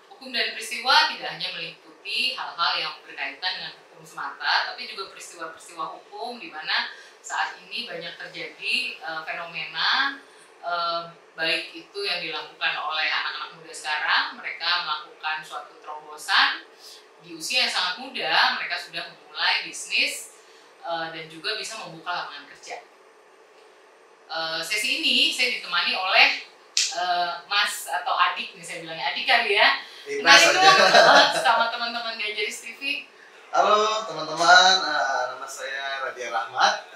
Hukum dan peristiwa tidak hanya meliputi hal-hal yang berkaitan dengan hukum semata, tapi juga peristiwa-peristiwa hukum di mana saat ini banyak terjadi fenomena baik itu yang dilakukan oleh anak-anak muda sekarang. Mereka melakukan suatu terobosan di usia yang sangat muda, mereka sudah memulai bisnis dan juga bisa membuka lapangan kerja. Sesi ini saya ditemani oleh Mas atau adik nih, saya bilangnya adik kali ya. Kenalin dong sama teman-teman Ganjaris TV. Halo teman-teman, nama saya Radia Rahmat,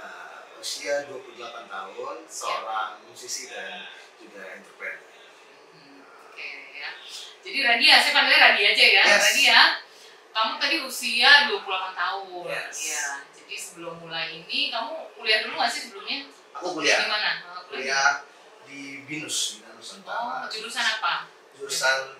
usia 28 tahun, seorang musisi dan juga entrepreneur. Oke ya. Jadi Radia, saya panggilnya Radia aja ya. Yes. Radia, kamu tadi usia 28 tahun. Yes. Ya. Jadi sebelum mulai ini kamu kuliah dulu nggak sih sebelumnya? Aku kuliah. Di mana? Kuliah di BINUS, Bina Nusantara. Jurusan apa? Jurusan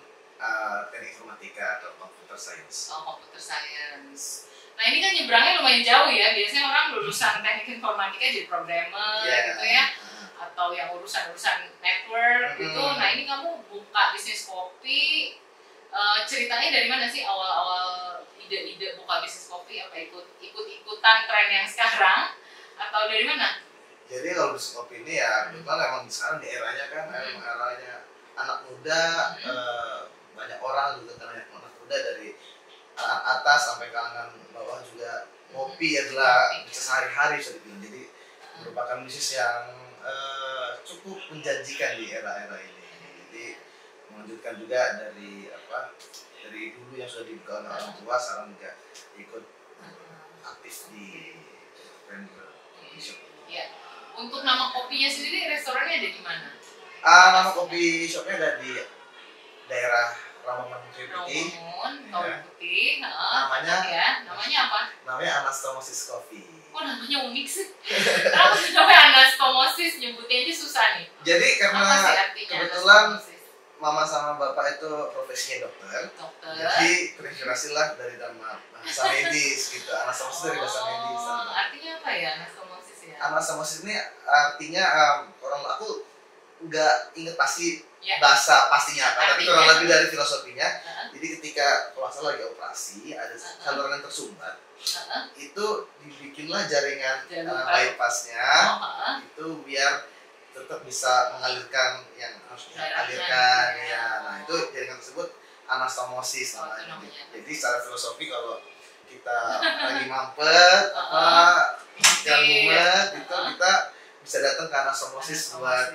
teknik informatika atau computer science. Computer science. Nah ini kan nyebrangnya lumayan jauh ya. Biasanya orang lulusan teknik informatika jadi programmer gitu ya, atau yang urusan network gitu. Nah ini kamu buka bisnis kopi. Ceritanya dari mana sih awal-awal ide-ide buka bisnis kopi? Apa ikut-ikutan tren yang sekarang atau dari mana? Jadi kalau bisnis kopi ini ya kebetulan emang sekarang di eranya kan, emang eranya anak muda, banyak orang juga kan, anak muda dari atas sampai kalangan bawah juga kopi adalah bisa sehari-hari bisa dibilang. Jadi merupakan bisnis yang cukup menjanjikan di era-era ini. Jadi melanjutkan juga dari dulu yang sudah dibuka oleh orang tua, sekarang juga ikut aktif di entrepreneur coffee shop. Ya. Untuk nama kopinya sendiri, restorannya ada di mana? Nama kopi shopnya ada di daerah Rawamangun Kayu Putih. Kayu Putih. Namanya apa? Namanya Anastomosis Coffee. Kok namanya unik sih? Kenapa namanya anastomosis? Nyebutnya aja susah nih. Jadi karena kebetulan mama sama bapak itu profesinya dokter. Jadi terinspirasi lah dari nama bahasa medis gitu. Anastomosis dari bahasa medis. Artinya apa ya anastomosis ya? Anastomosis ini artinya orang aku nggak inget pasti bahasa pastinya apa, tapi kurang lebih dari filosofinya. Jadi ketika kalau salah lagi operasi ada saluran yang tersumbat, itu dibikinlah jaringan bypassnya itu biar tetap bisa mengalirkan yang harus dialirkan ya. Nah itu jaringan tersebut anastomosis namanya. Jadi secara filosofi kalau kita lagi mampet pikiran mumet itu kita bisa datang ke anastomosis buat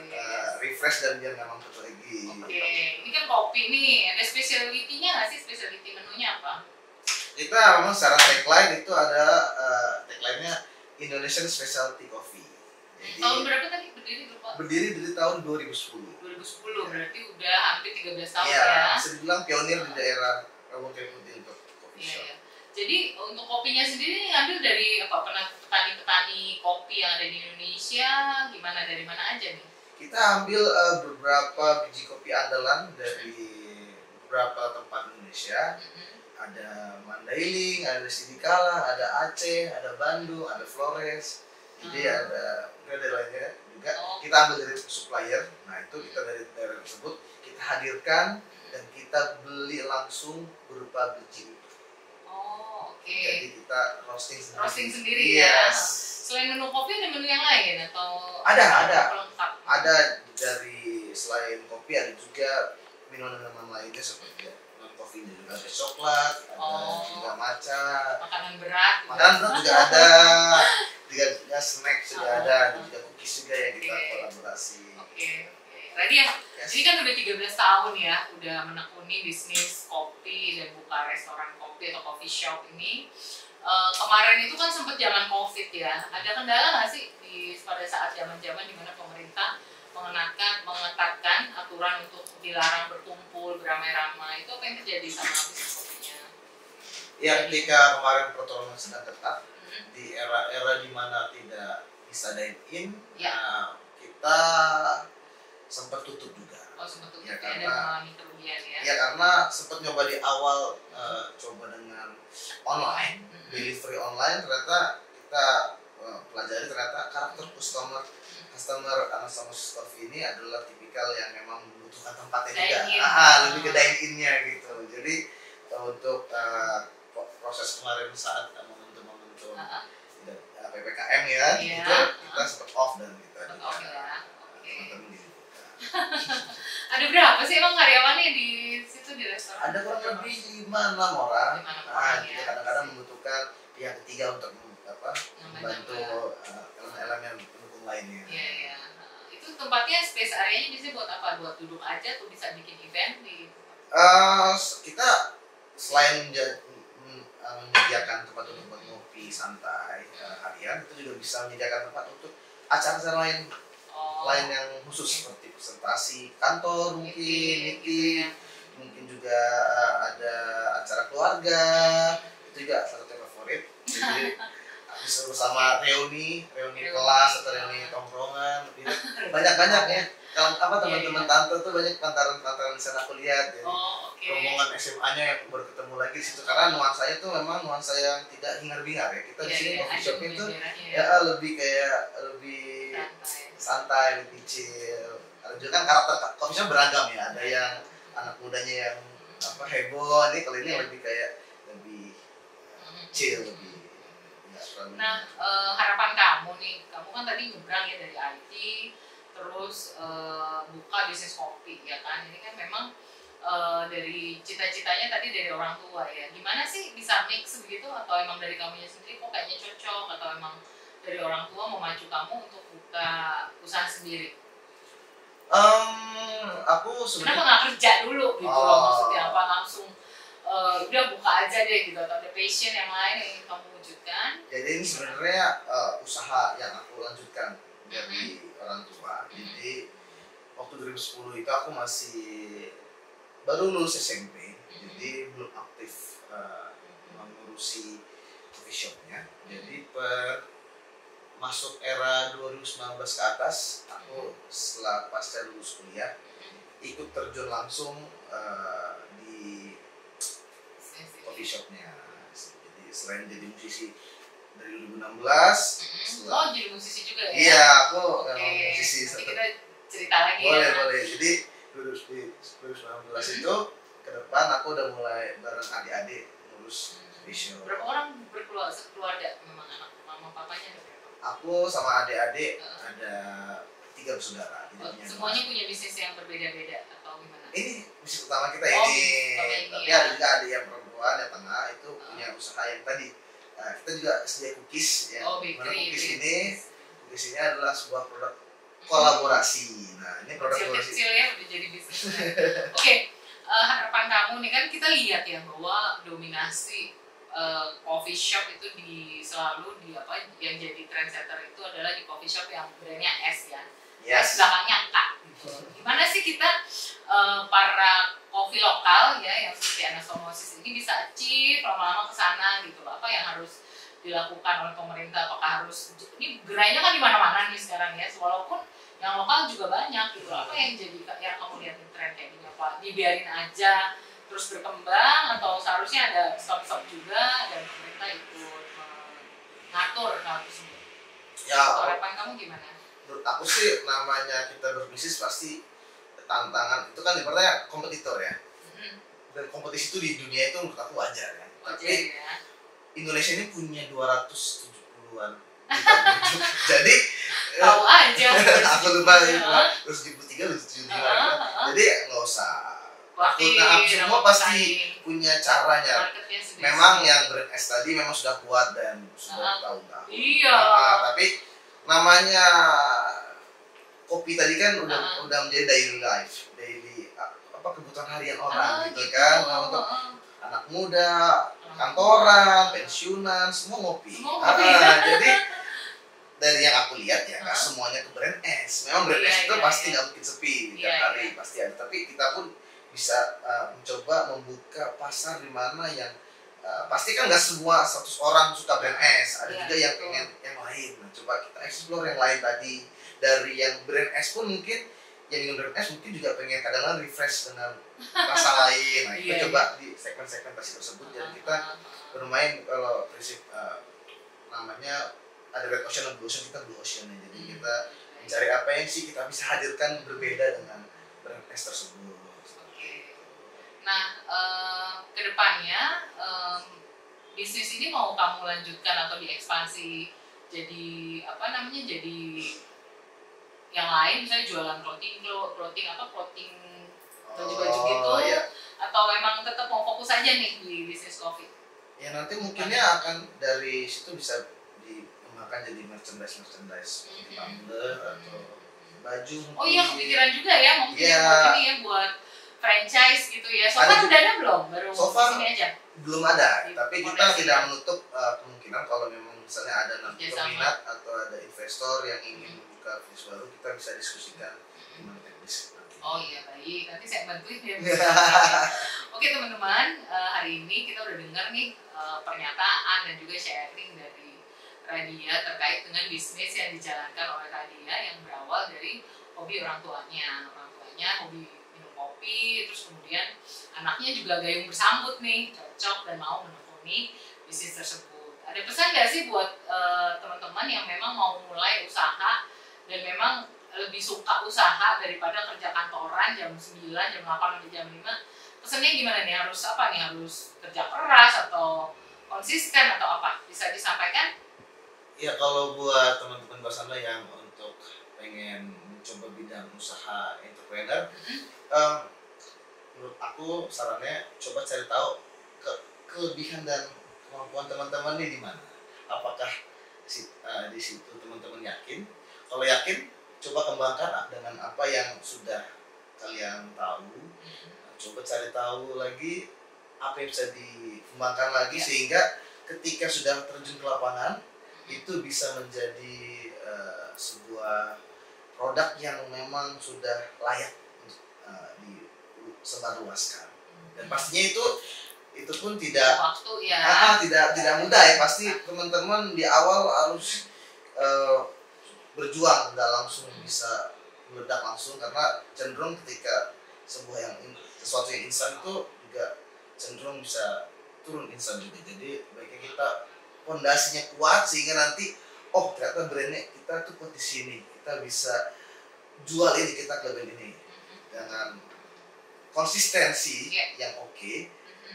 refresh dan biar nggak mampet lagi. Oke, ini kan kopi nih, ada specialty-nya nggak sih? Specialty menunya apa? Kita memang secara tagline itu ada tagline-nya Indonesian Specialty Coffee. Jadi, tahun berapa tadi berdiri lupa? Berdiri dari tahun 2010. 2010 berarti udah hampir 13 tahun ya. Ya. Bisa dibilang pionir di daerah Rawamangun Kayu Putih untuk coffee shop. Ya. Jadi untuk kopinya sendiri ngambil dari apa? Petani-petani kopi yang ada di Indonesia, gimana dari mana aja nih? Kita ambil beberapa biji kopi andalan dari beberapa tempat Indonesia. Ada Mandailing, ada Sidikala, ada Aceh, ada Bandung, ada Flores. Jadi ada lainnya juga. Kita ambil dari supplier. Nah itu kita dari daerah tersebut kita hadirkan dan kita beli langsung berupa biji. Jadi kita roasting sendiri. Yes. Selain menu kopi ada menu yang lain atau ada pelengkap? Ada dari selain kopi ada juga minuman lainnya seperti non kopi juga ada coklat, ada juga matcha. Makanan berat juga ada, juga snack juga ada, dan juga cookies juga yang kita kolaborasi. Radia, ini kan udah 13 tahun ya, udah menekuni bisnis kopi dan buka restoran kopi atau coffee shop ini. Kemarin itu kan sempat zaman COVID ya, ada kendala nggak sih pada saat zaman-zaman di mana pemerintah mengetatkan aturan untuk dilarang berkumpul, beramai-ramai, itu apa yang terjadi sama bisnis kopinya? Ya, ketika kemarin protokol sedang ketat, di era-era di mana tidak bisa dine-in, kita sempat tutup juga. Sempat tutup ya, karena mengalami kerugian ya. Ya karena sempat nyoba di awal coba dengan online, delivery online, ternyata kita pelajari ternyata karakter customer Anastasia Coffee ini adalah tipikal yang memang membutuhkan tempatnya juga. Lebih ke dine-in-nya gitu. Jadi untuk proses kemarin saat momentum PPKM ya, itu kita sempat off dan kita teman-teman dibuka. Ada berapa sih emang karyawannya di situ di restoran? Ada kurang lebih 5-6 orang. Kita kadang-kadang membutuhkan pihak ketiga untuk membantu elemen pendukung lainnya. Iya. Itu tempatnya space areanya biasanya buat apa? Buat duduk aja atau bisa bikin event di? Kita selain menyediakan tempat untuk ngopi santai harian, kita juga bisa menyediakan tempat untuk acara-acara lain yang khusus seperti presentasi kantor mungkin, meeting, mungkin juga ada acara keluarga, itu juga salah satu favorit. Jadi bisa bersama reuni kelas atau reuni tongkrongan, banyak ya. Kalau teman-teman tante tuh banyak pantaran di sana aku lihat, jadi rombongan SMA-nya yang baru ketemu lagi di situ, karena nuansanya tuh memang nuansa yang tidak hingar-bingar ya. Kita di sini coffee shop itu lebih kayak lebih santai, lebih chill. Ada juga kan karakter coffee shop beragam ya, ada yang anak mudanya yang heboh, ini kalau ini lebih kayak lebih chill, lebih. Nah, harapan kamu nih, kamu kan tadi nyebrang ya dari IT, terus buka bisnis kopi ya kan. Ini kan memang dari cita-citanya tadi dari orang tua ya. Gimana sih bisa mix begitu, atau emang dari kamunya sendiri kok kayaknya cocok, atau emang dari orang tua memacu kamu untuk buka usaha sendiri? Aku sebenarnya kenapa nggak kerja dulu gitu loh, maksudnya apa langsung udah buka aja deh gitu, atau ada passion yang lain yang ingin kamu wujudkan? Jadi ini sebenarnya usaha yang aku lanjutkan dari orang tua. Jadi waktu 2010 itu aku masih baru lulus SMP, jadi belum aktif mengurusi coffee shopnya. Jadi masuk era 2019 ke atas, aku setelah pasca lulus kuliah ikut terjun langsung di coffee shopnya. Jadi selain jadi musisi dari 2016, jadi musisi juga ya? Iya, aku memang musisi. Nanti kita cerita lagi boleh. Jadi 2019 itu ke depan aku udah mulai bareng adik-adik ngurus coffee shop. Berapa orang sekeluarga memang anak mama papanya? Aku sama adik-adik ada 3 bersaudara. Semuanya punya bisnis yang berbeda-beda atau gimana? Ini bisnis utama kita ini. Tapi ada juga adik yang perempuan yang tengah itu punya usaha yang tadi. Kita juga sedia cookies ya. Cookies ini adalah sebuah produk kolaborasi. Nah, ini produk kolaborasi. Kecil ya udah jadi bisnis. Oke, harapan kamu nih, kan kita lihat ya bahwa dominasi coffee shop itu selalu yang jadi trendsetter itu adalah di coffee shop yang brandnya S ya. S belakangnya K gitu. Gimana sih kita para coffee lokal ya yang seperti Anastasia ini bisa achieve lama-lama ke sana gitu. Apa yang harus dilakukan oleh pemerintah? Apakah harus, ini gerainya kan di mana-mana nih sekarang ya, walaupun yang lokal juga banyak gitu. Apa yang jadi yang kamu lihat di tren kayak gini, apa dibiarin aja terus berkembang, atau seharusnya ada stop-stop juga dan pemerintah ikut mengatur hal tersebut? Ya, harapan kamu gimana? Menurut aku sih namanya kita berbisnis pasti tantangan itu kan ibaratnya kompetitor ya. Dan kompetisi itu di dunia itu menurut aku wajar ya. Tapi Indonesia ini punya 270-an jadi tahu aja. Aku lupa 273 275. Jadi nggak usah. Semua pasti punya caranya. Memang yang brand S tadi memang sudah kuat dan sudah tahun-tahun. Iya. Tapi namanya kopi tadi kan udah menjadi daily life, kebutuhan harian orang gitu kan. Nah, untuk anak muda, kantoran, pensiunan, semua ngopi. Jadi dari yang aku lihat ya, nggak semuanya ke brand S. Memang brand S itu pasti nggak mungkin sepi tiap hari, pasti ada. Tapi kita pun bisa mencoba membuka pasar di mana yang pasti kan nggak semua 100 orang suka brand S, ada juga yang pengen yang lain. Nah, coba kita explore yang lain tadi. Dari yang brand S pun mungkin yang ingin brand S mungkin juga pengen kadang-kadang refresh dengan rasa lain. Nah, kita coba di segmen-segmentasi tersebut. Jadi kita bermain kalau prinsip namanya ada red ocean dan blue ocean, kita blue ocean ya. Jadi kita mencari apa yang sih kita bisa hadirkan berbeda dengan brand S tersebut. Oke. Nah, kedepannya bisnis ini mau kamu lanjutkan atau diekspansi jadi apa namanya, jadi yang lain, misalnya jualan clothing baju-baju gitu, iya. atau memang tetap mau fokus aja nih di bisnis coffee? Ya nanti mungkinnya akan dari situ bisa dikembangkan jadi merchandise seperti tumbler atau baju. Oh iya, kepikiran juga ya mungkin ini ya buat franchise gitu ya. So far udah ada belum? Baru sini aja? Belum ada, tapi kita tidak menutup kemungkinan kalau memang misalnya ada nanti peminat atau ada investor yang ingin membuka bisnis baru, kita bisa diskusikan gimana teknis. Oh iya, baik, nanti saya bantuin ya. Oke teman-teman, hari ini kita udah dengar nih pernyataan dan juga sharing dari Radia terkait dengan bisnis yang dijalankan oleh Radia yang berawal dari hobi orang tuanya hobi minum kopi, terus kemudian anaknya juga gayung bersambut nih, cocok dan mau menekuni bisnis tersebut. Ada pesan nggak sih buat teman-teman yang memang mau mulai usaha dan memang lebih suka usaha daripada kerja kantoran jam 9, jam 8 sampai jam 5? Pesannya gimana nih? Harus apa nih? Harus kerja keras atau konsisten atau apa? Bisa disampaikan? Ya kalau buat teman-teman bersama yang untuk pengen mencoba bidang usaha entrepreneur, menurut aku sarannya coba cari tahu kelebihan dan kemampuan teman-teman nih di mana. Apakah di situ teman-teman yakin? Kalau yakin, coba kembangkan dengan apa yang sudah kalian tahu. Coba cari tahu lagi apa yang bisa dikembangkan lagi sehingga ketika sudah terjun ke lapangan itu bisa menjadi sebuah produk yang memang sudah layak untuk disebarluaskan. Dan pastinya itu pun tidak tidak mudah ya. Pasti teman-teman di awal harus berjuang, nggak langsung bisa meledak langsung, karena cenderung ketika sesuatu yang instan itu juga cenderung bisa turun instan juga. Jadi baiknya kita fondasinya kuat sehingga nanti ternyata brandnya kita tuh kuat di sini, kita bisa jual ini, kita kelebihan ini dengan konsistensi yang oke.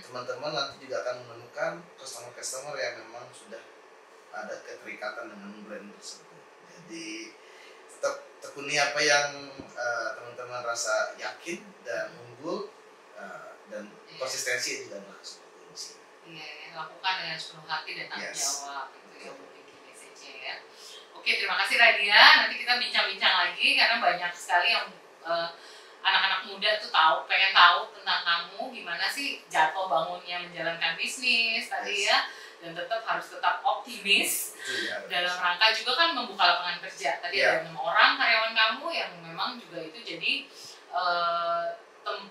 Teman-teman nanti juga akan menemukan customer yang memang sudah ada keterikatan dengan brand tersebut. Jadi tetap tekuni apa yang teman-teman rasa yakin dan unggul, dan konsistensi juga adalah sebuah kunci. Iya, lakukan dengan sepenuh hati dan tanggung jawab itu yang penting message-nya ya. Oke, terima kasih Radia. Nanti kita bincang-bincang lagi karena banyak sekali yang anak-anak muda tuh pengen tahu tentang kamu gimana sih jatuh bangunnya menjalankan bisnis tadi ya. Dan harus tetap optimis dalam rangka juga kan membuka lapangan kerja. Tadi ada 6 orang karyawan kamu yang memang juga itu jadi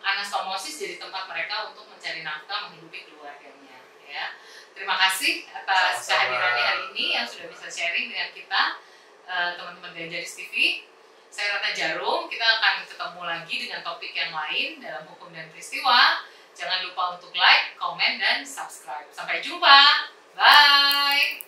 Anastomosis jadi tempat mereka untuk mencari nafkah menghidupi keluarganya ya. Terima kasih atas kehadirannya hari ini yang sudah bisa sharing dengan kita teman-teman Ganjaris TV. Saya Ratna Jarum, kita akan ketemu lagi dengan topik yang lain dalam Hukum dan Peristiwa. Jangan lupa untuk like, komen, dan subscribe. Sampai jumpa. Bye.